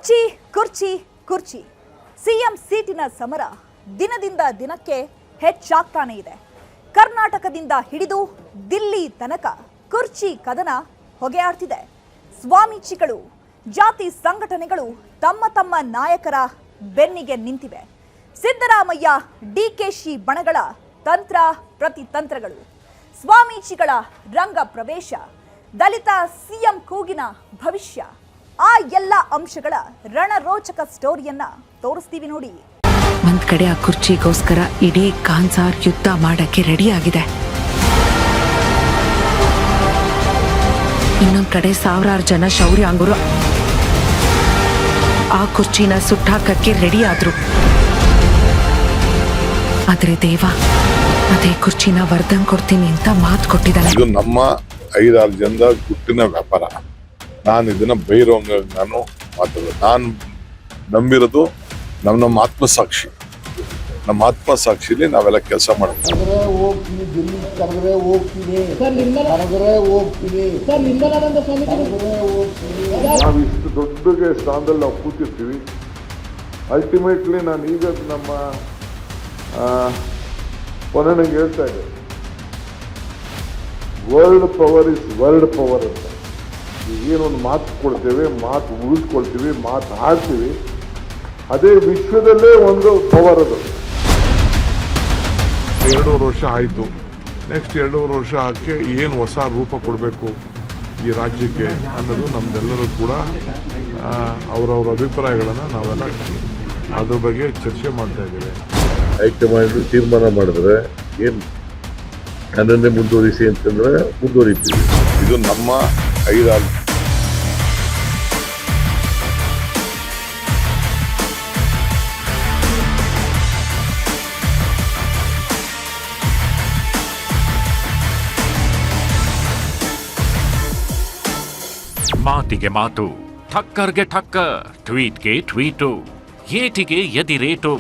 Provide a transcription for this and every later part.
ಕುರ್ಚಿ ಕುರ್ಚಿ ಕುರ್ಚಿ ಸಿಎಂ ಸೀಟಿನ ಸಮರ ದಿನದಿಂದ ದಿನಕ್ಕೆ ಹೆಚ್ಚಾಗ್ತಾನೆ ಇದೆ. ಕರ್ನಾಟಕದಿಂದ ಹಿಡಿದು ದಿಲ್ಲಿ ತನಕ ಕುರ್ಚಿ ಕದನ ಹೊಗೆಯಾಡ್ತಿದೆ. ಸ್ವಾಮೀಜಿಗಳು, ಜಾತಿ ಸಂಘಟನೆಗಳು ತಮ್ಮ ತಮ್ಮ ನಾಯಕರ ಬೆನ್ನಿಗೆ ನಿಂತಿವೆ. ಸಿದ್ದರಾಮಯ್ಯ, ಡಿಕೆಶಿ ಬಣಗಳ ತಂತ್ರ ಪ್ರತಿತಂತ್ರಗಳು, ಸ್ವಾಮೀಜಿಗಳ ರಂಗ ಪ್ರವೇಶ, ದಲಿತ ಸಿಎಂ ಕೂಗಿನ ಭವಿಷ್ಯ, ಆ ಎಲ್ಲ ಅಂಶಗಳ ರಣರೋಚಕ ಸ್ಟೋರಿಯನ್ನ ತೋರಿಸ್ತೀವಿ ನೋಡಿ. ಒಂದ್ ಕಡೆ ಆ ಕುರ್ಚಿಗೋಸ್ಕರ ಇಡೀ ಕಾನ್ಸಾರ್ ಯುದ್ಧ ಮಾಡಕ್ಕೆ ರೆಡಿ ಆಗಿದೆ. ಇನ್ನೊಂದ್ ಕಡೆ ಸಾವಿರಾರು ಜನ ಶೌರ್ಯಾಂಗರು ಆ ಕುರ್ಚಿನ ಸುಟ್ಟಾಕಕ್ಕೆ ರೆಡಿ ಆದ್ರು. ಆದ್ರೆ ದೇವ ಅದೇ ಕುರ್ಚಿನ ವರ್ಧನ್ ಕೊಡ್ತೀನಿ ಅಂತ ಮಾತು ಕೊಟ್ಟಿದ್ದಾನೆ. ಇದು ನಮ್ಮ 5-6 ಜನದ ಗುಟ್ಟಿನ ವ್ಯಾಪಾರ. ನಾನು ಇದನ್ನ ಬೈರೋಂಗ ನಾನು ಮಾತಾಡೋದು. ನಾನು ನಂಬಿರೋದು ನಮ್ಮ ಆತ್ಮಸಾಕ್ಷಿ. ನಮ್ಮ ಆತ್ಮಸಾಕ್ಷಿಲಿ ನಾವೆಲ್ಲ ಕೆಲಸ ಮಾಡ್ತೀವಿ. ನಾವು ಇಷ್ಟು ದೊಡ್ಡ ಸ್ಥಾನದಲ್ಲಿ ನಾವು ಕೂತಿರ್ತೀವಿ. ಅಲ್ಟಿಮೇಟ್ಲಿ ನಾನು ಈಗ ನಮ್ಮ ಕೊನೆಗೆ ಹೇಳ್ತಾ ಇದ್ದೆ, world power is world power ಅಂತ. ಏನೊಂದು ಮಾತು ಕೊಡ್ತೇವೆ, ಮಾತು ಉಳಿಸ್ಕೊಳ್ತೀವಿ, ಮಾತು ಆಡ್ತೀವಿ, ಅದೇ ವಿಶ್ವದಲ್ಲೇ ಒಂದು ಪವರ್ ಅದು. 2.5 ವರ್ಷ ಆಯಿತು. ನೆಕ್ಸ್ಟ್ 2.5 ವರ್ಷ ಆಕೆ ಏನು ಹೊಸ ರೂಪ ಕೊಡಬೇಕು ಈ ರಾಜ್ಯಕ್ಕೆ ಅನ್ನೋದು ನಮ್ದೆಲ್ಲರೂ ಕೂಡ ಅವರವ್ರ ಅಭಿಪ್ರಾಯಗಳನ್ನು ನಾವೆಲ್ಲ ಅದ್ರ ಬಗ್ಗೆ ಚರ್ಚೆ ಮಾಡ್ತಾ ಇದ್ದೇವೆ. ಹೈಕಮಾಂಡ್ ತೀರ್ಮಾನ ಮಾಡಿದ್ರೆ ಏನು ಅದನ್ನೇ ಮುಂದುವರಿಸಿ ಅಂತಂದ್ರೆ ಮುಂದುವರಿತೀವಿ. ಇದು ನಮ್ಮ 5-6 ಮಾತಿಗೆ ಮಾತು, ಠಕ್ಕರ್ಗೆ ಠಕ್ಕರ್, ಟ್ವೀಟ್ಗೆ ಟ್ವೀಟು, ಏಟಿಗೆ ಎದಿರೇಟು.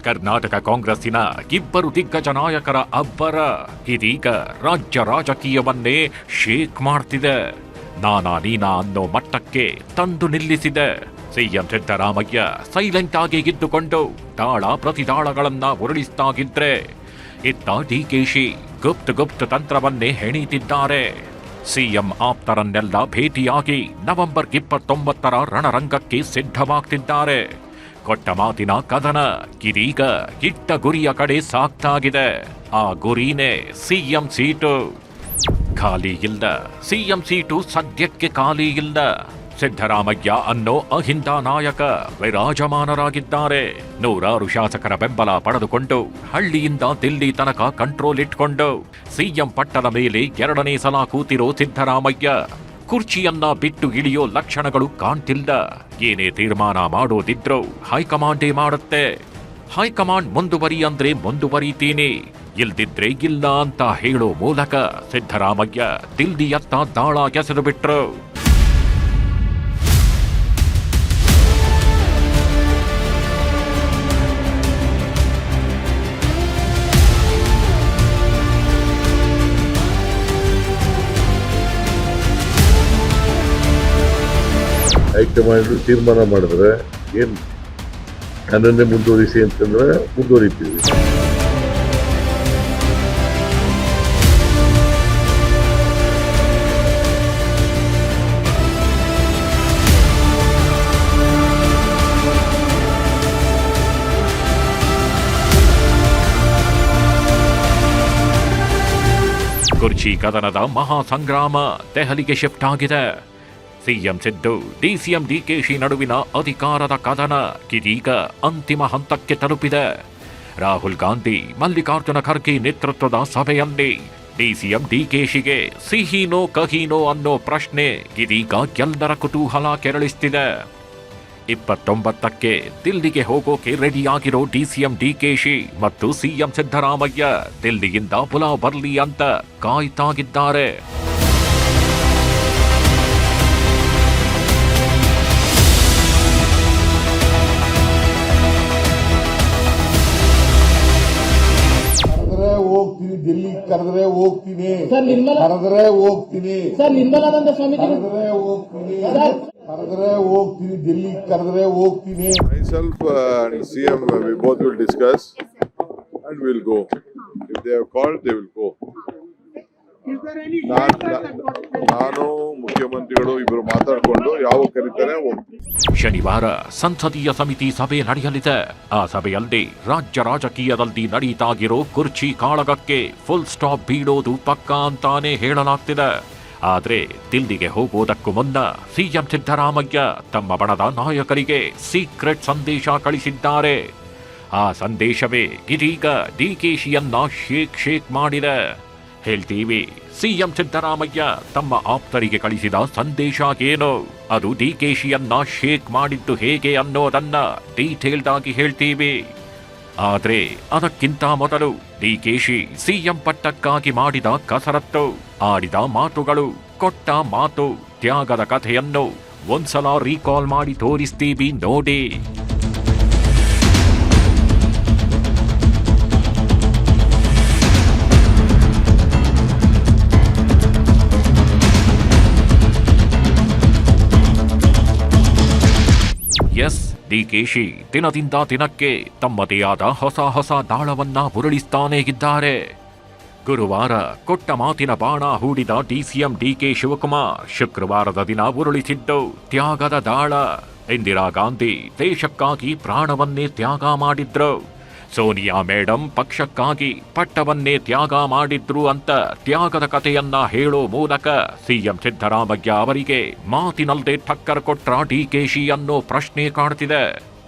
ಕರ್ನಾಟಕ ಕಾಂಗ್ರೆಸ್ಸಿನ ಇಬ್ಬರು ದಿಗ್ಗಜ ನಾಯಕರ ಅಬ್ಬರ ಇದೀಗ ರಾಜ್ಯ ರಾಜಕೀಯವನ್ನೇ ಶೇಕ್ ಮಾಡ್ತಿದೆ. ನಾನಾ ನೀನಾ ಅನ್ನೋ ಮಟ್ಟಕ್ಕೆ ತಂದು ನಿಲ್ಲಿಸಿದೆ. ಸಿಎಂ ಸಿದ್ದರಾಮಯ್ಯ ಸೈಲೆಂಟ್ ಆಗಿ ಇದ್ದುಕೊಂಡು ದಾಳ ಪ್ರತಿದಾಳಗಳನ್ನ ಉರುಳಿಸ್ತಾಗಿದ್ರೆ, ಇತ್ತ ಡಿಕೆಶಿ ಗುಪ್ತ ತಂತ್ರವನ್ನೇ ಹೆಣೀತಿದ್ದಾರೆ. ಸಿಎಂ ಆಪ್ತರನ್ನೆಲ್ಲ ಭೇಟಿಯಾಗಿ ನವೆಂಬರ್ 29ರ ರಣರಂಗಕ್ಕೆ ಸಿದ್ಧವಾಗ್ತಿದ್ದಾರೆ. ಕೊಟ್ಟ ಮಾತಿನ ಕದನ ಇದೀಗ ಇಟ್ಟ ಗುರಿಯ ಕಡೆ ಸಾಗ್ತಾಗಿದೆ. ಆ ಗುರಿನೇ ಸಿಎಂ ಸೀಟು. ಖಾಲಿ ಇಲ್ಲ, ಸಿಎಂ ಸೀಟು ಸದ್ಯಕ್ಕೆ ಖಾಲಿ ಇಲ್ಲ. ಸಿದ್ದರಾಮಯ್ಯ ಅನ್ನೋ ಅಹಿಂದ ನಾಯಕ ವಿರಾಜಮಾನರಾಗಿದ್ದಾರೆ. 100 ಶಾಸಕರ ಬೆಂಬಲ ಪಡೆದುಕೊಂಡು ಹಳ್ಳಿಯಿಂದ ದಿಲ್ಲಿ ತನಕ ಕಂಟ್ರೋಲ್ ಇಟ್ಕೊಂಡು ಸಿಎಂ ಪಟ್ಟದ ಮೇಲೆ 2ನೇ ಸಲ ಕೂತಿರೋ ಸಿದ್ದರಾಮಯ್ಯ ಕುರ್ಚಿಯನ್ನ ಬಿಟ್ಟು ಇಳಿಯೋ ಲಕ್ಷಣಗಳು ಕಾಣ್ತಿಲ್ಲ. ಏನೇ ತೀರ್ಮಾನ ಮಾಡೋದಿದ್ರು ಹೈಕಮಾಂಡೇ ಮಾಡುತ್ತೆ. ಹೈಕಮಾಂಡ್ ಮುಂದುವರಿ ಅಂದ್ರೆ ಮುಂದುವರಿತೀನಿ, ಇಲ್ದಿದ್ರೆ ಇಲ್ಲ ಅಂತ ಹೇಳೋ ಮೂಲಕ ಸಿದ್ದರಾಮಯ್ಯ ದಿಲ್ಲಿಯತ್ತ ದಾಳ ಎಸೆದು ಬಿಟ್ರು. ಹೈಕಮಾಂಡ್ ತೀರ್ಮಾನ ಮಾಡಿದ್ರೆ ಏನು ಅದನ್ನೇ ಮುಂದುವರಿಸಿ ಅಂತಂದ್ರೆ ಮುಂದುವರಿತೀವಿ. ಕುರ್ಚಿ ಕದನದ ಮಹಾ ಸಂಗ್ರಾಮ ದೆಹಲಿಗೆ ಶಿಫ್ಟ್ ಆಗಿದೆ. ಸಿಎಂ ಸಿದ್ದು, ಡಿಸಿಎಂ ಡಿಕೆಶಿ ನಡುವಿನ ಅಧಿಕಾರದ ಕದನ ಇದೀಗ ಅಂತಿಮ ಹಂತಕ್ಕೆ ತಲುಪಿದೆ. ರಾಹುಲ್ ಗಾಂಧಿ, ಮಲ್ಲಿಕಾರ್ಜುನ ಖರ್ಗೆ ನೇತೃತ್ವದ ಸಭೆಯಲ್ಲಿ ಡಿಸಿಎಂ ಡಿಕೆಶಿಗೆ ಸಿಹಿನೋ ಕಹಿನೋ ಅನ್ನೋ ಪ್ರಶ್ನೆ ಇದೀಗ ಎಲ್ಲರ ಕುತೂಹಲ ಕೆರಳಿಸ್ತಿದೆ. 29ಕ್ಕೆ ದಿಲ್ಲಿಗೆ ಹೋಗೋಕೆ ರೆಡಿಯಾಗಿರೋ ಡಿಸಿಎಂ ಡಿಕೆಶಿ ಮತ್ತು ಸಿಎಂ ಸಿದ್ದರಾಮಯ್ಯ ದಿಲ್ಲಿಯಿಂದ ಪುಲಾವ್ ಬರ್ಲಿ ಅಂತ ಕಾಯ್ತಾಗಿದ್ದಾರೆ. ಹೋಗ್ತೀನಿ, ದಿಲ್ಲಿ ಕರೆದ್ರೆ ಹೋಗ್ತೀನಿ, ಕರೆದ್ರೆ ಹೋಗ್ತೀನಿ, ಸರ್, ನಿರ್ಮಲಾನಂದ ಸ್ವಾಮೀಜಿ ಕರೆದ್ರೆ ಹೋಗ್ತೀನಿ. ಕರೆದ್ರೆ ಹೋಗ್ತೀನಿ, ಡೆಲ್ಲಿ ಕರೆದ್ರೆ ಹೋಗ್ತೀನಿ. Myself and CM, we both will discuss and we'll go. If they have called, they will go. ನಾನು ಮುಖ್ಯಮಂತ್ರಿಗಳು ಇಬ್ಬರು ಮಾತಾಡಿಕೊಂಡು ಯಾವ ಕರೀತಾರೆ ಹೋಗ್ತೀನಿ. ಶನಿವಾರ ಸಂಸದೀಯ ಸಮಿತಿ ಸಭೆ ನಡೆಯಲಿದೆ. ಆ ಸಭೆಯಲ್ಲಿ ರಾಜ್ಯ ರಾಜಕೀಯದಲ್ಲಿ ನಡೀತಾಗಿರೋ ಕುರ್ಚಿ ಕಾಳಗಕ್ಕೆ ಫುಲ್ ಸ್ಟಾಪ್ ಬೀಳೋದು ಪಕ್ಕಾ ಅಂತಾನೆ ಹೇಳಲಾಗ್ತಿದೆ. ಆದ್ರೆ ದಿಲ್ಲಿಗೆ ಹೋಗೋದಕ್ಕೂ ಮುನ್ನ ಸಿಎಂ ಸಿದ್ದರಾಮಯ್ಯ ತಮ್ಮ ಬಣದ ನಾಯಕರಿಗೆ ಸೀಕ್ರೆಟ್ ಸಂದೇಶ ಕಳಿಸಿದ್ದಾರೆ. ಆ ಸಂದೇಶವೇ ಇದೀಗ ಡಿಕೆಶಿಯನ್ನ ಶೇಕ್ ಮಾಡಿದೆ. ಹೇಳ್ತೀವಿ, ಸಿಎಂ ಸಿದ್ದರಾಮಯ್ಯ ತಮ್ಮ ಆಪ್ತರಿಗೆ ಕಳಿಸಿದ ಸಂದೇಶ ಏನು, ಅದು ಡಿಕೆಶಿಯನ್ನ ಶೇಕ್ ಮಾಡಿದ್ದು ಹೇಗೆ ಅನ್ನೋದನ್ನ ಡೀಟೇಲ್ಡ್ ಆಗಿ ಹೇಳ್ತೀವಿ. ಆದ್ರೆ ಅದಕ್ಕಿಂತ ಮೊದಲು ಡಿಕೆಶಿ ಸಿಎಂ ಪಟ್ಟಕ್ಕಾಗಿ ಮಾಡಿದ ಕಸರತ್ತು, ಆಡಿದ ಮಾತುಗಳು, ಕೊಟ್ಟ ಮಾತು, ತ್ಯಾಗದ ಕಥೆಯನ್ನು ಒಂದ್ಸಲ ರೀಕಾಲ್ ಮಾಡಿ ತೋರಿಸ್ತೀವಿ ನೋಡಿ. ಎಸ್, ಡಿಕೆಶಿ ದಿನದಿಂದ ದಿನಕ್ಕೆ ತಮ್ಮದೇ ಆದ ಹೊಸ ದಾಳವನ್ನ ಉರುಳಿಸ್ತಾನೇ ಇದ್ದಾರೆ. ಗುರುವಾರ ಕೊಟ್ಟ ಮಾತಿನ ಬಾಣ ಹೂಡಿದ ಡಿಸಿಎಂ ಡಿಕೆ ಶಿವಕುಮಾರ್ ಶುಕ್ರವಾರದ ದಿನ ಉರುಳಿಸಿದ್ದು ತ್ಯಾಗದ ದಾಳ. ಇಂದಿರಾ ಗಾಂಧಿ ದೇಶಕ್ಕಾಗಿ ಪ್ರಾಣವನ್ನೇ ತ್ಯಾಗ ಮಾಡಿದ್ರು, ಸೋನಿಯಾ ಮೇಡಂ ಪಕ್ಷಕ್ಕಾಗಿ ಪಟ್ಟವನ್ನೇ ತ್ಯಾಗ ಮಾಡಿದ್ರು ಅಂತ ತ್ಯಾಗದ ಕಥೆಯನ್ನ ಹೇಳೋ ಮೂಲಕ ಸಿಎಂ ಸಿದ್ದರಾಮಯ್ಯ ಅವರಿಗೆ ಮಾತಿನಲ್ಲದೆ ಟಕ್ಕರ್ ಕೊಟ್ರ ಡಿಕೆಶಿ ಅನ್ನೋ ಪ್ರಶ್ನೆ ಕಾಡ್ತಿದೆ.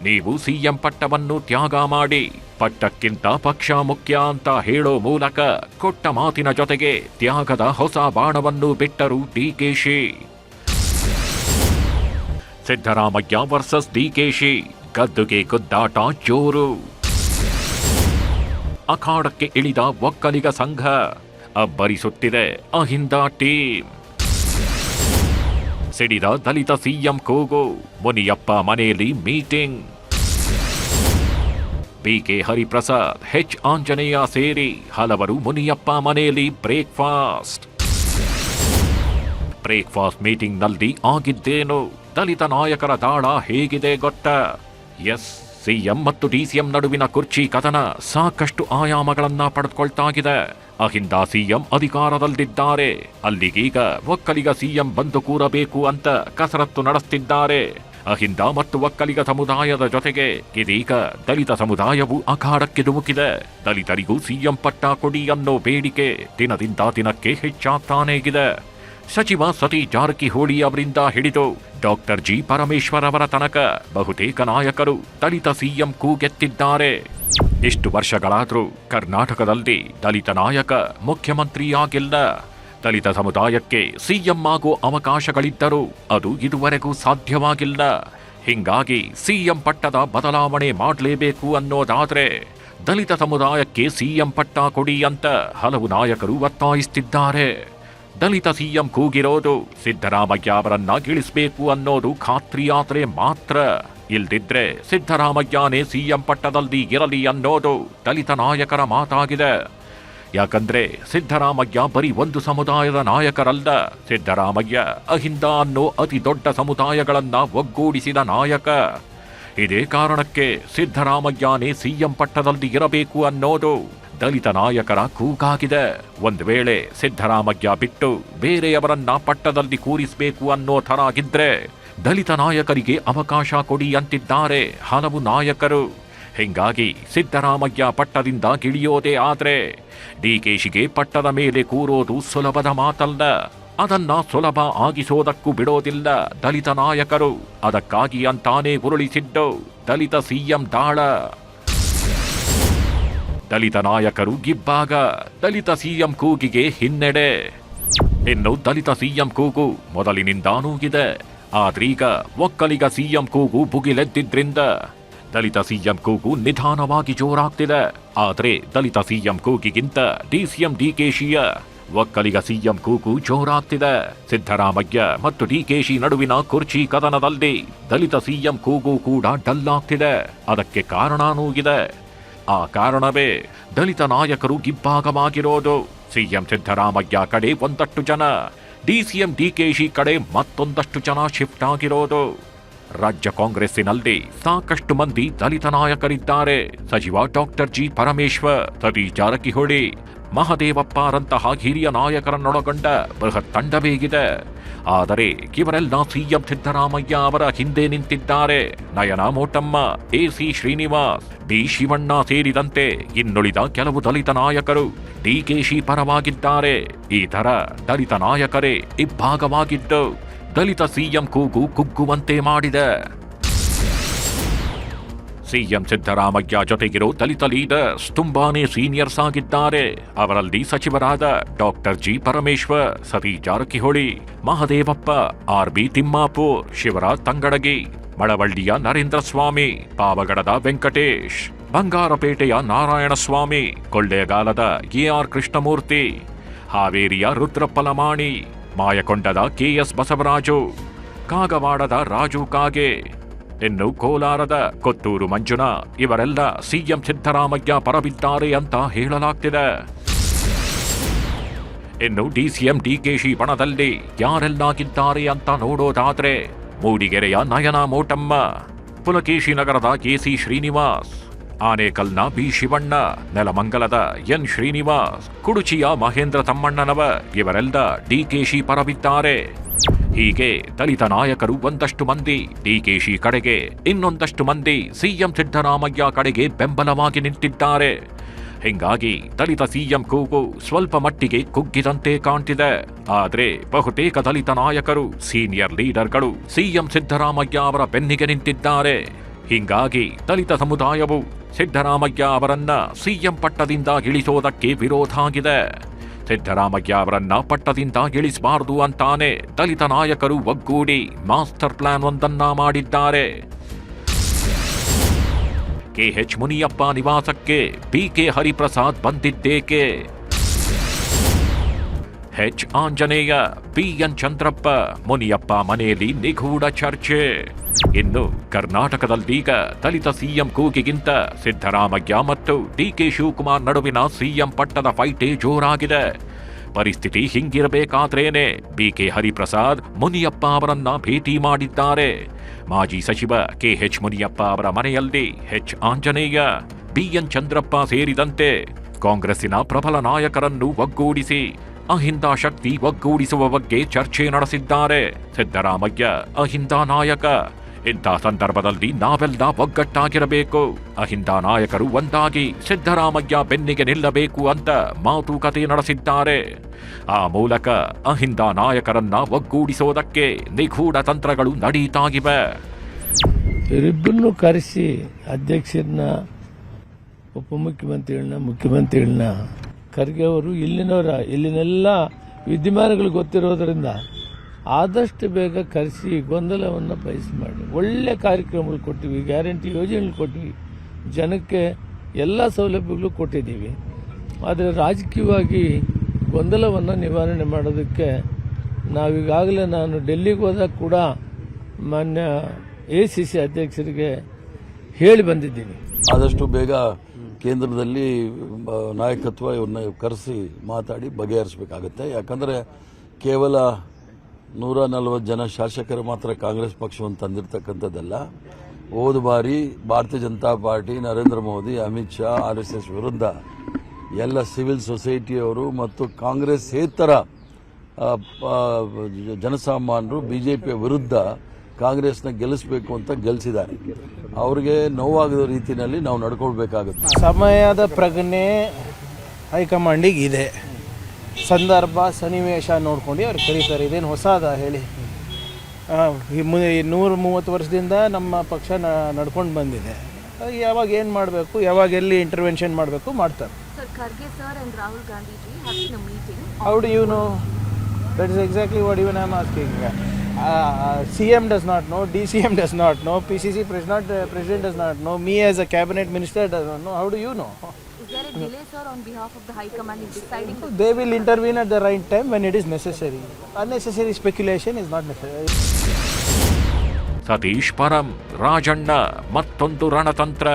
ನೀವು ಸಿಎಂ ಪಟ್ಟವನ್ನು ತ್ಯಾಗ ಮಾಡಿ ಪಟ್ಟಕ್ಕಿಂತ ಪಕ್ಷ ಮುಖ್ಯ ಅಂತ ಹೇಳೋ ಮೂಲಕ ಕೊಟ್ಟ ಮಾತಿನ ಜೊತೆಗೆ ತ್ಯಾಗದ ಹೊಸ ಬಾಣವನ್ನು ಬಿಟ್ಟರು ಡಿಕೆಶಿ. ಸಿದ್ದರಾಮಯ್ಯ ವರ್ಸಸ್ ಡಿಕೆಶಿ ಗದ್ದುಗೆ ಗುದ್ದಾಟ ಜೋರು. ಅಖಾಡಕ್ಕೆ ಇಳಿದ ಒಕ್ಕಲಿಗ ಸಂಘ, ಅಬ್ಬರಿಸುತ್ತಿದೆ ಅಹಿಂದ ಟೀಮ್. ಸಿಡಿದ ದಲಿತ ಸಿಎಂ ಕೂಗು, ಮುನಿಯಪ್ಪ ಮನೆಯಲ್ಲಿ meeting. BK Hariprasad, H Anjaneya ಸೇರಿ ಹಲವರು ಮುನಿಯಪ್ಪ ಮನೆಯಲ್ಲಿ ಬ್ರೇಕ್ಫಾಸ್ಟ್ ಮೀಟಿಂಗ್ನಲ್ಲಿ ಆಗಿದ್ದೇನು, ದಲಿತ ನಾಯಕರ ದಾಳ ಹೇಗಿದೆ ಗೊತ್ತಾ? ಎಸ್, ಸಿಎಂ ಮತ್ತು ಡಿಸಿಎಂ ನಡುವಿನ ಕುರ್ಚಿ ಕದನ ಸಾಕಷ್ಟು ಆಯಾಮಗಳನ್ನ ಪಡೆದುಕೊಳ್ತಾಗಿದೆ. ಅಹಿಂದ ಸಿಎಂ ಅಧಿಕಾರದಲ್ಲಿದ್ದಾರೆ, ಅಲ್ಲಿಗೀಗ ಒಕ್ಕಲಿಗ ಸಿಎಂ ಬಂದು ಕೂರಬೇಕು ಅಂತ ಕಸರತ್ತು ನಡೆಸುತ್ತಿದ್ದಾರೆ. ಅಹಿಂದ ಮತ್ತು ಒಕ್ಕಲಿಗ ಸಮುದಾಯದ ಜೊತೆಗೆ ಇದೀಗ ದಲಿತ ಸಮುದಾಯವು ಅಖಾಡಕ್ಕೆ ಧುಮುಕಿದೆ. ದಲಿತರಿಗೂ ಸಿಎಂ ಪಟ್ಟ ಕೊಡಿ ಅನ್ನೋ ಬೇಡಿಕೆ ದಿನದಿಂದ ದಿನಕ್ಕೆ ಹೆಚ್ಚಾಗ್ತಾನೇ ಇದೆ. ಸಚಿವ ಸತೀಶ್ ಜಾರಕಿಹೊಳಿ ಅವರಿಂದ ಹಿಡಿದು ಡಾಕ್ಟರ್ ಜಿ ಪರಮೇಶ್ವರ್ ಅವರ ತನಕ ಬಹುತೇಕ ನಾಯಕರು ದಲಿತ ಸಿಎಂ ಕೂಗೆತ್ತಿದ್ದಾರೆ. ಇಷ್ಟು ವರ್ಷಗಳಾದರೂ ಕರ್ನಾಟಕದಲ್ಲಿ ದಲಿತ ನಾಯಕ ಮುಖ್ಯಮಂತ್ರಿ ಆಗಿಲ್ಲ. ದಲಿತ ಸಮುದಾಯಕ್ಕೆ ಸಿಎಂ ಆಗೋ ಅವಕಾಶಗಳಿದ್ದರೂ ಅದು ಇದುವರೆಗೂ ಸಾಧ್ಯವಾಗಿಲ್ಲ. ಹಿಂಗಾಗಿ ಸಿಎಂ ಪಟ್ಟದ ಬದಲಾವಣೆ ಮಾಡಲೇಬೇಕು ಅನ್ನೋದಾದ್ರೆ ದಲಿತ ಸಮುದಾಯಕ್ಕೆ ಸಿಎಂ ಪಟ್ಟ ಕೊಡಿ ಅಂತ ಹಲವು ನಾಯಕರು ಒತ್ತಾಯಿಸುತ್ತಿದ್ದಾರೆ. ದಲಿತ ಸಿಎಂ ಕೂಗಿರೋದು ಸಿದ್ದರಾಮಯ್ಯ ಅವರನ್ನ ಗಿಳಿಸಬೇಕು ಅನ್ನೋದು ಖಾತ್ರಿಯಾದ್ರೆ ಮಾತ್ರ. ಇಲ್ದಿದ್ರೆ ಸಿದ್ದರಾಮಯ್ಯನೇ ಸಿಎಂ ಪಟ್ಟದಲ್ಲಿ ಇರಲಿ ಅನ್ನೋದು ದಲಿತ ನಾಯಕರ ಮಾತಾಗಿದೆ. ಯಾಕಂದ್ರೆ ಸಿದ್ದರಾಮಯ್ಯ ಬರೀ ಒಂದು ಸಮುದಾಯದ ನಾಯಕರಲ್ಲ, ಸಿದ್ದರಾಮಯ್ಯ ಅಹಿಂದ ಅನ್ನೋ ಅತಿ ದೊಡ್ಡ ಸಮುದಾಯಗಳನ್ನ ಒಗ್ಗೂಡಿಸಿದ ನಾಯಕ. ಇದೇ ಕಾರಣಕ್ಕೆ ಸಿದ್ದರಾಮಯ್ಯನೇ ಸಿಎಂ ಪಟ್ಟದಲ್ಲಿ ಇರಬೇಕು ಅನ್ನೋದು ದಲಿತ ನಾಯಕರ ಕೂಗಾಗಿದೆ. ಒಂದು ವೇಳೆ ಸಿದ್ದರಾಮಯ್ಯ ಬಿಟ್ಟು ಬೇರೆಯವರನ್ನ ಪಟ್ಟದಲ್ಲಿ ಕೂರಿಸಬೇಕು ಅನ್ನೋ ಥರ ಆಗಿದ್ರೆ ದಲಿತ ನಾಯಕರಿಗೆ ಅವಕಾಶ ಕೊಡಿ ಅಂತಿದ್ದಾರೆ ಹಲವು ನಾಯಕರು. ಹಿಂಗಾಗಿ ಸಿದ್ದರಾಮಯ್ಯ ಪಟ್ಟದಿಂದ ಗಿಳಿಯೋದೇ ಆದ್ರೆ ಡಿಕೆಶಿಗೆ ಪಟ್ಟದ ಮೇಲೆ ಕೂರೋದು ಸುಲಭದ ಮಾತಲ್ಲ. ಅದನ್ನ ಸುಲಭ ಆಗಿಸೋದಕ್ಕೂ ಬಿಡೋದಿಲ್ಲ ದಲಿತ ನಾಯಕರು. ಅದಕ್ಕಾಗಿ ಅಂತಾನೆ ಉರುಳಿಸಿದ್ದು ದಲಿತ ಸಿಎಂ ದಾಳ. ದಲಿತ ನಾಯಕರು ಗಿಬ್ಬಾಗ ದಲಿತ ಸಿಎಂ ಕೂಗಿಗೆ ಹಿನ್ನಡೆ. ಇನ್ನು ದಲಿತ ಸಿಎಂ ಕೂಗು ಮೊದಲಿನಿಂದಾನೂ ಇದೆ, ಆದ್ರೀಗ ಒಕ್ಕಲಿಗ ಸಿಎಂ ಕೂಗು ಭುಗಿಲೆದ್ದಿದ್ರಿಂದ ದಲಿತ ಸಿಎಂ ಕೂಗು ನಿಧಾನವಾಗಿ ಜೋರಾಗ್ತಿದೆ. ಆದ್ರೆ ದಲಿತ ಸಿಎಂ ಕೂಗಿಗಿಂತ ಡಿಸಿಎಂ ಡಿಕೆಶಿಯ ಒಕ್ಕಲಿಗ ಸಿಎಂ ಕೂಗು ಜೋರಾಗ್ತಿದೆ. ಸಿದ್ದರಾಮಯ್ಯ ಮತ್ತು ಡಿಕೆಶಿ ನಡುವಿನ ಕುರ್ಚಿ ಕದನದಲ್ಲಿ ದಲಿತ ಸಿಎಂ ಕೂಗು ಕೂಡ ಡಲ್ ಆಗ್ತಿದೆ. ಅದಕ್ಕೆ ಕಾರಣನೂ ಇದೆ. ಆ ಕಾರಣವೇ ದಲಿತ ನಾಯಕರು ಗಿಬ್ಬಾಗವಾಗಿರೋದು. ಸಿಎಂ ಸಿದ್ದರಾಮಯ್ಯ ಕಡೆ ಒಂದಷ್ಟು ಜನ ಡಿಸಿಎಂ ಡಿಕೆಶಿ ಕಡೆ ಮತ್ತೊಂದಷ್ಟು ಜನ ಶಿಫ್ಟ್ ಆಗಿರೋದು. ರಾಜ್ಯ ಕಾಂಗ್ರೆಸ್ಸಿನಲ್ಲಿ ಸಾಕಷ್ಟು ಮಂದಿ ದಲಿತ ನಾಯಕರಿದ್ದಾರೆ. ಸಚಿವ ಡಾಕ್ಟರ್ ಜಿ ಪರಮೇಶ್ವರ್, ಸತೀಶ್ ಜಾರಕಿಹೊಳಿ, ಮಹದೇವಪ್ಪರಂತಹ ಹಿರಿಯ ನಾಯಕರನ್ನೊಳಗೊಂಡ ಬೃಹತ್ ತಂಡವೇಗಿದೆ. ಆದರೆ ಇವರೆಲ್ಲ ಸಿಎಂ ಸಿದ್ದರಾಮಯ್ಯ ಅವರ ಹಿಂದೆ ನಿಂತಿದ್ದಾರೆ. ನಯನ ಮೋಟಮ್ಮ, ಎಸಿ ಶ್ರೀನಿವಾಸ್, ಡಿ ಶಿವಣ್ಣ ಸೇರಿದಂತೆ ಇನ್ನುಳಿದ ಕೆಲವು ದಲಿತ ನಾಯಕರು ಡಿಕೆಶಿ ಪರವಾಗಿದ್ದಾರೆ. ಈ ತರ ದಲಿತ ನಾಯಕರೇ ಇಬ್ಬಾಗವಾಗಿದ್ದು ದಲಿತ ಸಿಎಂ ಕೂಗು ಕುಗ್ಗುವಂತೆ ಮಾಡಿದೆ. ಸಿಎಂ ಸಿದ್ದರಾಮಯ್ಯ ಜೊತೆಗಿರೋ ದಲಿತ ಲೀಡರ್ಸ್ ತುಂಬಾನೇ ಸೀನಿಯರ್ಸ್ ಆಗಿದ್ದಾರೆ. ಅವರಲ್ಲಿ ಸಚಿವರಾದ doctor G Parameshwar, Satish Jarkiholi, Mahadevappa, R B. Timmapur, Shivaraj Tangadagi, ಮಳವಳ್ಳಿಯ ನರೇಂದ್ರ ಸ್ವಾಮಿ, ಪಾವಗಡದ ವೆಂಕಟೇಶ್, ಬಂಗಾರಪೇಟೆಯ ನಾರಾಯಣಸ್ವಾಮಿ, ಕೊಳ್ಳೇಗಾಲದ ಎ.ಆರ್. ಕೃಷ್ಣಮೂರ್ತಿ, ಹಾವೇರಿಯ ರುದ್ರಪ್ಪ ಲಮಾಣಿ, ಮಾಯಕೊಂಡದ ಕೆ.ಎಸ್. ಬಸವರಾಜು, ಕಾಗವಾಡದ ರಾಜು ಕಾಗೆ, ಇನ್ನು ಕೋಲಾರದ ಕೊತ್ತೂರು ಮಂಜುನಾ ಇವರೆಲ್ಲ ಸಿಎಂ ಸಿದ್ದರಾಮಯ್ಯ ಪರವಿದ್ದಾರೆ ಅಂತ ಹೇಳಲಾಗ್ತಿದೆ. ಇನ್ನು ಡಿಸಿಎಂ ಡಿಕೆಶಿ ಬಣದಲ್ಲಿ ಯಾರೆಲ್ಲಾಗಿದ್ದಾರೆ ಅಂತ ನೋಡೋದಾದ್ರೆ ಮೂಡಿಗೆರೆಯ ನಯನ ಮೋಟಮ್ಮ, ಪುಲಕೇಶಿ ನಗರದ ಎಸಿ ಶ್ರೀನಿವಾಸ್, ಆನೇಕಲ್ನ ಬಿ ಶಿವಣ್ಣ, ನೆಲಮಂಗಲದ ಎನ್ ಶ್ರೀನಿವಾಸ್, ಕುಡುಚಿಯ ಮಹೇಂದ್ರ ತಮ್ಮಣ್ಣನವ ಇವರೆಲ್ಲ ಡಿಕೆಶಿ ಪರವಿದ್ದಾರೆ. ಹೀಗೆ ದಲಿತ ನಾಯಕರು ಒಂದಷ್ಟು ಮಂದಿ ಡಿಕೆಶಿ ಕಡೆಗೆ, ಇನ್ನೊಂದಷ್ಟು ಮಂದಿ ಸಿಎಂ ಸಿದ್ದರಾಮಯ್ಯ ಕಡೆಗೆ ಬೆಂಬಲವಾಗಿ ನಿಂತಿದ್ದಾರೆ. ಹಿಂಗಾಗಿ ದಲಿತ ಸಿಎಂ ಕೂಗು ಸ್ವಲ್ಪ ಮಟ್ಟಿಗೆ ಕುಗ್ಗಿದಂತೆ ಕಾಣ್ತಿದೆ. ಆದ್ರೆ ಬಹುತೇಕ ದಲಿತ ನಾಯಕರು, ಸೀನಿಯರ್ ಲೀಡರ್ಗಳು ಸಿಎಂ ಸಿದ್ದರಾಮಯ್ಯ ಅವರ ಬೆನ್ನಿಗೆ ನಿಂತಿದ್ದಾರೆ. ಹಿಂಗಾಗಿ ದಲಿತ ಸಮುದಾಯವು ಸಿದ್ದರಾಮಯ್ಯ ಅವರನ್ನ ಸಿಎಂ ಪಟ್ಟದಿಂದ ಇಳಿಸೋದಕ್ಕೆ ವಿರೋಧ ಆಗಿದೆ. ಸಿದ್ದರಾಮಯ್ಯ ಅವರನ್ನ ಪಟ್ಟದಿಂದ ಇಳಿಸಬಾರದು ಅಂತಾನೆ ದಲಿತ ನಾಯಕರು ಒಗ್ಗೂಡಿ ಮಾಸ್ಟರ್ ಪ್ಲಾನ್ ಒಂದನ್ನ ಮಾಡಿದ್ದಾರೆ. ಕೆಎಚ್ ಮುನಿಯಪ್ಪ ನಿವಾಸಕ್ಕೆ ಬಿಕೆ ಹರಿಪ್ರಸಾದ್ ಬಂದಿದ್ದೇಕೆ? ಎಚ್ ಆಂಜನೇಯ, ಬಿಎನ್ ಚಂದ್ರಪ್ಪ, ಮುನಿಯಪ್ಪ ಮನೆಯಲ್ಲಿ ನಿಗೂಢ ಚರ್ಚೆ. ಇನ್ನು ಕರ್ನಾಟಕದಲ್ಲೀಗ ದಲಿತ ಸಿಎಂ ಕೂಗಿಗಿಂತ ಸಿದ್ದರಾಮಯ್ಯ ಮತ್ತು ಡಿಕೆ ಶಿವಕುಮಾರ್ ನಡುವಿನ ಸಿಎಂ ಪಟ್ಟದ ಫೈಟೇ ಜೋರಾಗಿದೆ. ಪರಿಸ್ಥಿತಿ ಹಿಂಗಿರಬೇಕಾದ್ರೇನೆ ಬಿಕೆ ಹರಿಪ್ರಸಾದ್ ಮುನಿಯಪ್ಪ ಅವರನ್ನ ಭೇಟಿ ಮಾಡಿದ್ದಾರೆ. ಮಾಜಿ ಸಚಿವ ಕೆಎಚ್ ಮುನಿಯಪ್ಪ ಅವರ ಮನೆಯಲ್ಲಿ ಎಚ್ ಆಂಜನೇಯ, ಬಿಎನ್ ಚಂದ್ರಪ್ಪ ಸೇರಿದಂತೆ ಕಾಂಗ್ರೆಸ್ಸಿನ ಪ್ರಬಲ ನಾಯಕರನ್ನು ಒಗ್ಗೂಡಿಸಿ ಅಹಿಂದ ಶಕ್ತಿ ಒಗ್ಗೂಡಿಸುವ ಬಗ್ಗೆ ಚರ್ಚೆ ನಡೆಸಿದ್ದಾರೆ. ಸಿದ್ದರಾಮಯ್ಯ ಅಹಿಂದ ನಾಯಕ. ಇಂಥ ಸಂದರ್ಭದಲ್ಲಿ ನಾವೆಲ್ಲ ಒಗ್ಗಟ್ಟಾಗಿರಬೇಕು. ಅಹಿಂದ ನಾಯಕರು ಒಂದಾಗಿ ಸಿದ್ದರಾಮಯ್ಯ ಬೆನ್ನಿಗೆ ನಿಲ್ಲಬೇಕು ಅಂತ ಮಾತುಕತೆ ನಡೆಸಿದ್ದಾರೆ. ಆ ಮೂಲಕ ಅಹಿಂದ ನಾಯಕರನ್ನ ಒಗ್ಗೂಡಿಸೋದಕ್ಕೆ ನಿಗೂಢ ತಂತ್ರಗಳು ನಡೀತಾಗಿವೆ. ಇವರಿಬ್ಬರನ್ನು ಕರೆಸಿ ಅಧ್ಯಕ್ಷರನ್ನ, ಉಪಮುಖ್ಯಮಂತ್ರಿಗಳನ್ನ, ಮುಖ್ಯಮಂತ್ರಿಗಳನ್ನ, ಖರ್ಗೆ ಅವರು ಇಲ್ಲಿನೆಲ್ಲ ವಿದ್ಯಮಾನಗಳು ಗೊತ್ತಿರೋದ್ರಿಂದ ಆದಷ್ಟು ಬೇಗ ಕರೆಸಿ ಗೊಂದಲವನ್ನು ಬಯಸಿ ಮಾಡಿ ಒಳ್ಳೆ ಕಾರ್ಯಕ್ರಮಗಳು ಕೊಟ್ಟಿವಿ, ಗ್ಯಾರಂಟಿ ಯೋಜನೆಗಳು ಕೊಟ್ಟಿವಿ, ಜನಕ್ಕೆ ಎಲ್ಲ ಸೌಲಭ್ಯಗಳು ಕೊಟ್ಟಿದ್ದೀವಿ. ಆದರೆ ರಾಜಕೀಯವಾಗಿ ಗೊಂದಲವನ್ನು ನಿವಾರಣೆ ಮಾಡೋದಕ್ಕೆ ನಾವೀಗಾಗಲೇ ನಾನು ಡೆಲ್ಲಿಗೆ ಹೋದಾಗ ಕೂಡ ಮಾನ್ಯ ACC ಅಧ್ಯಕ್ಷರಿಗೆ ಹೇಳಿ ಬಂದಿದ್ದೀನಿ. ಆದಷ್ಟು ಬೇಗ ಕೇಂದ್ರದಲ್ಲಿ ನಾಯಕತ್ವ ಇವ್ರನ್ನ ಕರೆಸಿ ಮಾತಾಡಿ ಬಗೆಹರಿಸಬೇಕಾಗುತ್ತೆ. ಯಾಕಂದರೆ ಕೇವಲ 140 ಜನ ಶಾಸಕರು ಮಾತ್ರ ಕಾಂಗ್ರೆಸ್ ಪಕ್ಷವನ್ನು ತಂದಿರತಕ್ಕಂಥದ್ದಲ್ಲ. ಹೋದ ಬಾರಿ ಭಾರತೀಯ ಜನತಾ ಪಾರ್ಟಿ, ನರೇಂದ್ರ ಮೋದಿ, ಅಮಿತ್ ಶಾ, RSS ವಿರುದ್ಧ ಎಲ್ಲ ಸಿವಿಲ್ ಸೊಸೈಟಿಯವರು ಮತ್ತು ಕಾಂಗ್ರೆಸ್ಸೇತರ ಜನಸಾಮಾನ್ಯರು ಬಿಜೆಪಿಯ ವಿರುದ್ಧ ಕಾಂಗ್ರೆಸ್ನ ಗೆಲ್ಲಿಸಬೇಕು ಅಂತ ಗೆಲ್ಲಿಸಿದ್ದಾರೆ. ಅವ್ರಿಗೆ ನೋವಾಗದ ರೀತಿಯಲ್ಲಿ ನಾವು ನಡ್ಕೊಳ್ಬೇಕಾಗುತ್ತೆ. ಸಮಯದ ಪ್ರಜ್ಞೆ ಹೈಕಮಾಂಡಿಗೆ ಇದೆ. ಸಂದರ್ಭ ಸನ್ನಿವೇಶ ನೋಡ್ಕೊಂಡು ಅವ್ರು ಕರೀತಾರೆ. ಇದೇನು ಹೊಸದ ಹೇಳಿ? 130 ವರ್ಷದಿಂದ ನಮ್ಮ ಪಕ್ಷ ನಡ್ಕೊಂಡು ಬಂದಿದೆ. ಯಾವಾಗ ಏನು ಮಾಡಬೇಕು, ಯಾವಾಗ ಎಲ್ಲಿ ಇಂಟರ್ವೆನ್ಷನ್ ಮಾಡಬೇಕು ಮಾಡ್ತಾರೆ. How do you know? That is exactly what even I am asking. CM does not know, DCM does not know, PCC president does not know, me as a cabinet minister does not know. How do you know? Is there a delay, sir, on behalf of the High Command in deciding? They will intervene at the right time when it is necessary. Unnecessary speculation is not necessary. Satish ಪರಂ, ರಾಜಣ್ಣ ಮತ್ತೊಂದು ರಣತಂತ್ರ.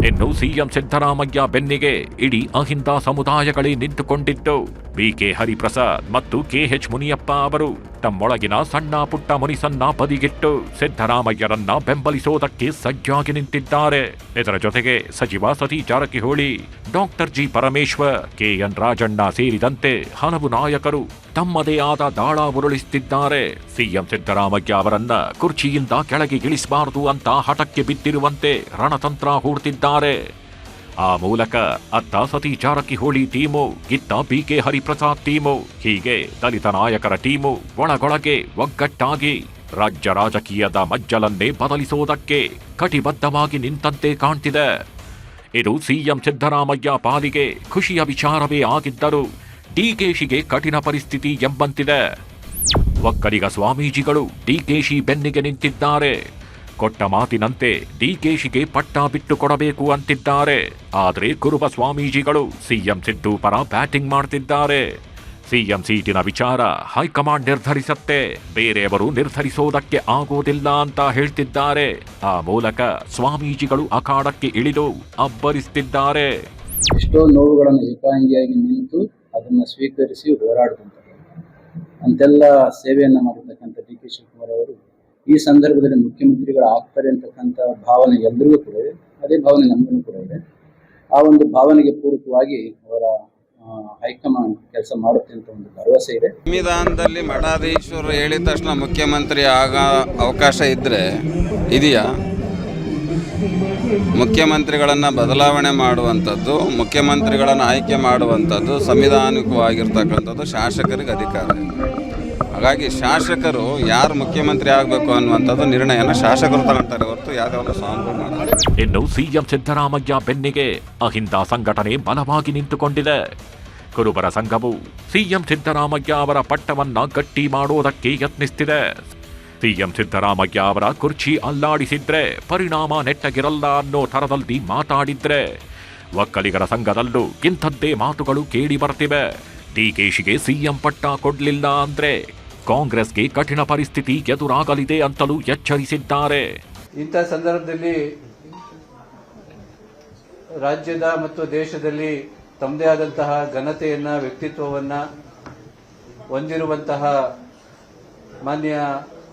ಇನ್ನು CM Siddaramaiah ಬೆನ್ನಿಗೆ ಇಡೀ Ahinda ಸಮುದಾಯಗಳೇ ನಿಂತುಕೊಂಡಿದ್ದು. BK Hariprasad ಮತ್ತು K H Muniyappa ಅವರು ತಮ್ಮೊಳಗಿನ ಸಣ್ಣ ಪುಟ್ಟ ಮುನಿಸನ್ನ ಬದಿಗಿಟ್ಟು ಸಿದ್ದರಾಮಯ್ಯರನ್ನ ಬೆಂಬಲಿಸೋದಕ್ಕೆ ಸಜ್ಜಾಗಿ ನಿಂತಿದ್ದಾರೆ. ಇದರ ಜೊತೆಗೆ ಸಚಿವ Satish Jarkiholi, doctor G Parameshwar, KN Rajanna ಸೇರಿದಂತೆ ಹಲವು ನಾಯಕರು ತಮ್ಮದೇ ಆದ ದಾಳ ಉರುಳಿಸುತ್ತಿದ್ದಾರೆ. ಸಿಎಂ ಸಿದ್ದರಾಮಯ್ಯ ಅವರನ್ನ ಕುರ್ಚಿಯಿಂದ ಕೆಳಗೆ ಇಳಿಸಬಾರದು ಅಂತ ಹಠಕ್ಕೆ ಬಿದ್ದಿರುವಂತೆ ರಣತಂತ್ರ ಹೂಡ್ತಿದ್ದಾರೆ. ಆ ಮೂಲಕ ಅತ್ತ ಸತೀಶ್ ಜಾರಕಿಹೊಳಿ ಟೀಮು, ಇತ್ತ ಬಿಕೆ ಹರಿಪ್ರಸಾದ್ ಟೀಮು, ಹೀಗೆ ದಲಿತ ನಾಯಕರ ಟೀಮು ಒಳಗೊಳಗೆ ಒಗ್ಗಟ್ಟಾಗಿ ರಾಜ್ಯ ರಾಜಕೀಯದ ಮಜ್ಜಲನ್ನೇ ಬದಲಿಸೋದಕ್ಕೆ ಕಟಿಬದ್ಧವಾಗಿ ನಿಂತಂತೆ ಕಾಣ್ತಿದೆ. ಇದು ಸಿಎಂ ಸಿದ್ದರಾಮಯ್ಯ ಪಾಲಿಗೆ ಖುಷಿಯ ವಿಚಾರವೇ ಆಗಿದ್ದರೂ ಡಿಕೆಶಿಗೆ ಕಠಿಣ ಪರಿಸ್ಥಿತಿ ಎಂಬಂತಿದೆ. ಒಕ್ಕಲಿಗ ಸ್ವಾಮೀಜಿಗಳು ಡಿಕೆಶಿ ಬೆನ್ನಿಗೆ ನಿಂತಿದ್ದಾರೆ. ಕೊಟ್ಟ ಮಾತಿನಂತೆ ಡಿಕೆಶಿಗೆ ಪಟ್ಟ ಬಿಟ್ಟು ಕೊಡಬೇಕು ಅಂತಿದ್ದಾರೆ. ಆದರೆ ಕುರುಬ ಸ್ವಾಮೀಜಿಗಳು ಸಿಎಂ ಸಿದ್ದು ಪರ ಬ್ಯಾಟಿಂಗ್ ಮಾಡ್ತಿದ್ದಾರೆ. ಸಿಎಂ ಸೀಟಿನ ವಿಚಾರ ಹೈಕಮಾಂಡ್ ನಿರ್ಧರಿಸತ್ತೆ, ಬೇರೆಯವರು ನಿರ್ಧರಿಸೋದಕ್ಕೆ ಆಗೋದಿಲ್ಲ ಅಂತ ಹೇಳ್ತಿದ್ದಾರೆ. ಆ ಮೂಲಕ ಸ್ವಾಮೀಜಿಗಳು ಅಖಾಡಕ್ಕೆ ಇಳಿದು ಅಬ್ಬರಿಸುತ್ತಿದ್ದಾರೆ. ಎಷ್ಟೋ ನೋವುಗಳನ್ನು ಏಕಾಂಗಿಯಾಗಿ ನಿಂತು ಅದನ್ನು ಸ್ವೀಕರಿಸಿ ಹೋರಾಡುವಂಥದ್ದು ಅಂತೆಲ್ಲ ಸೇವೆಯನ್ನು ಮಾಡಿರ್ತಕ್ಕಂಥ ಡಿ.ಕೆ. ಶಿವಕುಮಾರ್ ಅವರು ಈ ಸಂದರ್ಭದಲ್ಲಿ ಮುಖ್ಯಮಂತ್ರಿಗಳಾಗ್ತಾರೆ ಅಂತಕ್ಕಂಥ ಭಾವನೆ ಎಲ್ಲರಿಗೂ ಕೂಡ ಇದೆ. ಅದೇ ಭಾವನೆ ನಮಗೂ ಕೂಡ ಇದೆ. ಆ ಒಂದು ಭಾವನೆಗೆ ಪೂರಕವಾಗಿ ಅವರ ಹೈಕಮಾಂಡ್ ಕೆಲಸ ಮಾಡುತ್ತೆ ಅಂತ ಒಂದು ಭರವಸೆ ಇದೆ. ಸಂವಿಧಾನದಲ್ಲಿ ಮಠಾಧೀಶರು ಹೇಳಿದ ತಕ್ಷಣ ಮುಖ್ಯಮಂತ್ರಿ ಆಗೋ ಅವಕಾಶ ಇದೆಯಾ? ಮುಖ್ಯಮಂತ್ರಿಗಳನ್ನು ಬದಲಾವಣೆ ಮಾಡುವಂಥದ್ದು, ಮುಖ್ಯಮಂತ್ರಿಗಳನ್ನು ಆಯ್ಕೆ ಮಾಡುವಂಥದ್ದು ಸಂವಿಧಾನಿಕವಾಗಿರ್ತಕ್ಕಂಥದ್ದು ಶಾಸಕರಿಗೆ ಅಧಿಕಾರ. ಹಾಗಾಗಿ ಶಾಸಕರು ಯಾರು ಮುಖ್ಯಮಂತ್ರಿ ಆಗಬೇಕು ಅನ್ನುವಂಥದ್ದು ನಿರ್ಣಯನ ಶಾಸಕರು ತಗೊಳ್ತಾರೆ ಹೊರತು ಯಾವ್ಯಾವ ಸ್ವಾಮಿಗಳು ಮಾಡಲ್ಲ. ಇನ್ನು ಸಿಎಂ ಸಿದ್ದರಾಮಯ್ಯ ಬೆನ್ನಿಗೆ ಅಹಿಂದ ಸಂಘಟನೆ ಬಲವಾಗಿ ನಿಂತುಕೊಂಡಿದೆ. ಕುರುಬರ ಸಂಘವು ಸಿಎಂ ಸಿದ್ದರಾಮಯ್ಯ ಅವರ ಪಟ್ಟವನ್ನ ಗಟ್ಟಿ ಮಾಡೋದಕ್ಕೆ ಯತ್ನಿಸುತ್ತಿದೆ. ಸಿಎಂ ಸಿದ್ದರಾಮಯ್ಯ ಅವರ ಕುರ್ಚಿ ಅಲ್ಲಾಡಿಸಿದ್ರೆ ಪರಿಣಾಮ ನೆಟ್ಟಗಿರಲ್ಲ ಅನ್ನೋ ಥರದಲ್ಲಿ ಮಾತಾಡಿದ್ರೆ ಒಕ್ಕಲಿಗರ ಸಂಘದಲ್ಲೂ ಇಂಥದ್ದೇ ಮಾತುಗಳು ಕೇಳಿ ಬರ್ತಿವೆ. ಡಿಕೆಶಿಗೆ ಸಿಎಂ ಪಟ್ಟ ಕೊಡ್ಲಿಲ್ಲ ಅಂದ್ರೆ ಕಾಂಗ್ರೆಸ್ಗೆ ಕಠಿಣ ಪರಿಸ್ಥಿತಿ ಎದುರಾಗಲಿದೆ ಅಂತಲೂ ಎಚ್ಚರಿಸಿದ್ದಾರೆ. ಇಂಥ ಸಂದರ್ಭದಲ್ಲಿ ರಾಜ್ಯದ ಮತ್ತು ದೇಶದಲ್ಲಿ ತಮ್ಮದೇ ಆದಂತಹ ಘನತೆಯನ್ನ, ವ್ಯಕ್ತಿತ್ವವನ್ನ ಹೊಂದಿರುವಂತಹ ಮಾನ್ಯ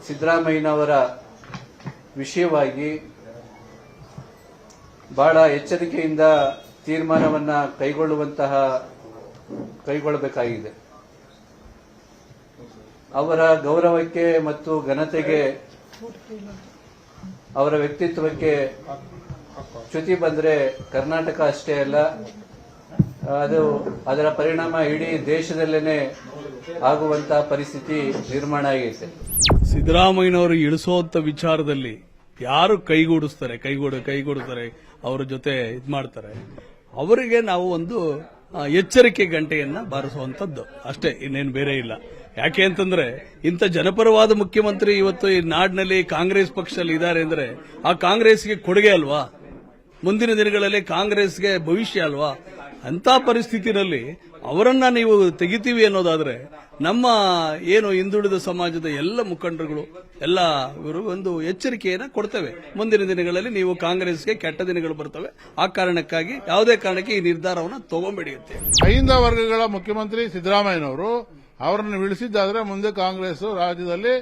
ಸಿದ್ದರಾಮಯ್ಯನವರ ವಿಷಯವಾಗಿ ಬಹಳ ಎಚ್ಚರಿಕೆಯಿಂದ ತೀರ್ಮಾನವನ್ನ ಕೈಗೊಳ್ಳಬೇಕಾಗಿದೆ. ಅವರ ಗೌರವಕ್ಕೆ ಮತ್ತು ಘನತೆಗೆ, ಅವರ ವ್ಯಕ್ತಿತ್ವಕ್ಕೆ ಚ್ಯುತಿ ಬಂದರೆ ಕರ್ನಾಟಕ ಅಷ್ಟೇ ಅಲ್ಲ, ಅದರ ಪರಿಣಾಮ ಇಡೀ ದೇಶದಲ್ಲೇನೆ ಆಗುವಂತ ಪರಿಸ್ಥಿತಿ ನಿರ್ಮಾಣ ಆಗೈತೆ. ಸಿದ್ದರಾಮಯ್ಯನವರು ಇಳಿಸುವಂತ ವಿಚಾರದಲ್ಲಿ ಯಾರು ಕೈಗೂಡಿಸ್ತಾರೆ ಅವರ ಜೊತೆ ಇದ್ ಮಾಡ್ತಾರೆ, ಅವರಿಗೆ ನಾವು ಒಂದು ಎಚ್ಚರಿಕೆ ಗಂಟೆಯನ್ನ ಬಾರಿಸುವಂತದ್ದು ಅಷ್ಟೇ, ಇನ್ನೇನು ಬೇರೆ ಇಲ್ಲ. ಯಾಕೆ ಅಂತಂದ್ರೆ ಇಂಥ ಜನಪರವಾದ ಮುಖ್ಯಮಂತ್ರಿ ಇವತ್ತು ಈ ನಾಡಿನಲ್ಲಿ ಕಾಂಗ್ರೆಸ್ ಪಕ್ಷದಲ್ಲಿ ಇದ್ದಾರೆ ಅಂದ್ರೆ ಆ ಕಾಂಗ್ರೆಸ್ಗೆ ಕೊಡುಗೆ ಅಲ್ವಾ, ಮುಂದಿನ ದಿನಗಳಲ್ಲಿ ಕಾಂಗ್ರೆಸ್ಗೆ ಭವಿಷ್ಯ ಅಲ್ವಾ. ಅಂತ ಪರಿಸ್ಥಿತಿನಲ್ಲಿ ಅವರನ್ನ ನೀವು ತೆಗಿತೀವಿ ಅನ್ನೋದಾದ್ರೆ ನಮ್ಮ ಏನು ಹಿಂದುಳಿದ ಸಮಾಜದ ಎಲ್ಲ ಮುಖಂಡರುಗಳು ಎಲ್ಲ ಇವರು ಒಂದು ಎಚ್ಚರಿಕೆಯನ್ನ ಕೊಡ್ತೇವೆ. ಮುಂದಿನ ದಿನಗಳಲ್ಲಿ ನೀವು ಕಾಂಗ್ರೆಸ್ಗೆ ಕೆಟ್ಟ ದಿನಗಳು ಬರ್ತವೆ, ಆ ಕಾರಣಕ್ಕಾಗಿ ಯಾವುದೇ ಕಾರಣಕ್ಕೆ ಈ ನಿರ್ಧಾರವನ್ನು ತಗೊಂಡ್ಬಿಡಿಯುತ್ತೆ. ಅಹಿಂದ ವರ್ಗಗಳ ಮುಖ್ಯಮಂತ್ರಿ ಸಿದ್ದರಾಮಯ್ಯನವರು ಅವರನ್ನು ಇಳಿಸಿದ್ದಾದ್ರೆ ಮುಂದೆ ಕಾಂಗ್ರೆಸ್ ರಾಜ್ಯದಲ್ಲಿ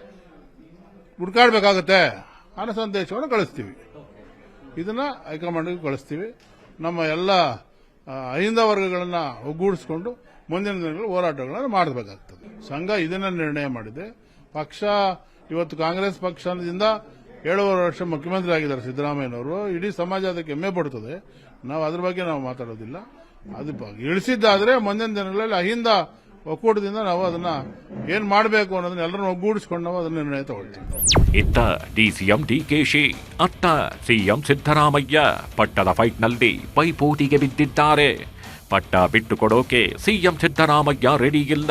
ಹುಡುಕಾಡಬೇಕಾಗುತ್ತೆ ಅನ್ನೋ ಸಂದೇಶವನ್ನು ಕಳಿಸ್ತೀವಿ. ಇದನ್ನ ಹೈಕಮಾಂಡ್ಗೆ ಕಳಿಸ್ತೀವಿ. ನಮ್ಮ ಎಲ್ಲ ಅಹಿಂದ ವರ್ಗಗಳನ್ನ ಒಗ್ಗೂಡಿಸಿಕೊಂಡು ಮುಂದಿನ ದಿನಗಳಲ್ಲಿ ಹೋರಾಟಗಳನ್ನು ಮಾಡಬೇಕಾಗ್ತದೆ. ಸಂಘ ಇದನ್ನ ನಿರ್ಣಯ ಮಾಡಿದೆ. ಪಕ್ಷ ಇವತ್ತು ಕಾಂಗ್ರೆಸ್ ಪಕ್ಷದಿಂದ 7.5 ವರ್ಷ ಮುಖ್ಯಮಂತ್ರಿ ಆಗಿದ್ದಾರೆ ಸಿದ್ದರಾಮಯ್ಯನವರು. ಇಡೀ ಸಮಾಜ ಅದಕ್ಕೆ ಹೆಮ್ಮೆ ಪಡುತ್ತದೆ. ನಾವು ಅದ್ರ ಬಗ್ಗೆ ನಾವು ಮಾತಾಡೋದಿಲ್ಲ. ಅದು ಇಳಿಸಿದ್ದಾದ್ರೆ ಮುಂದಿನ ದಿನಗಳಲ್ಲಿ ಅಹಿಂದ ಒಕ್ಕೂಟದಿಂದ ನಾವು ಅದನ್ನ ಏನ್ ಮಾಡಬೇಕು ಅನ್ನೋದನ್ನ ಎಲ್ಲರನ್ನು ಒಗ್ಗೂಡಿಸಿಕೊಂಡು ನಾವು ಅದನ್ನ ನಿರ್ಣಯ ತಗೊಳ್ತೀವಿ. ಇತ್ತ ಡಿಸಿಎಂ ಡಿಕೆಶಿ, ಅತ್ತ ಸಿಎಂ ಸಿದ್ದರಾಮಯ್ಯ ಪಟ್ಟದ ಫೈಟ್ನಲ್ಲಿ ಪೈಪೋಟಿಗೆ ಬಿದ್ದಿದ್ದಾರೆ. ಪಟ್ಟ ಬಿಟ್ಟುಕೊಡೋಕೆ ಸಿಎಂ ಸಿದ್ದರಾಮಯ್ಯ ರೆಡಿ ಇಲ್ಲ.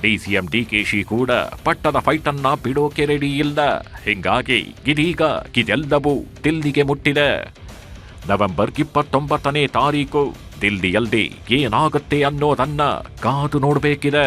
ಡಿಸಿಎಂ ಡಿಕೆಶಿ ಕೂಡ ಪಟ್ಟದ ಫೈಟ್ ಅನ್ನ ಬಿಡೋಕೆ ರೆಡಿ ಇಲ್ಲ. ಹಿಂಗಾಗಿ ಇದೀಗ ಇದೆಲ್ಲವೂ ದಿಲ್ಲಿಗೆ ಮುಟ್ಟಿದೆ. ನವೆಂಬರ್ 29ನೇ ತಾರೀಕು ದಿಲ್ಲಿಯಲ್ಲಿ ಏನಾಗುತ್ತೆ ಅನ್ನೋದನ್ನ ಕಾದು ನೋಡಬೇಕಿದೆ.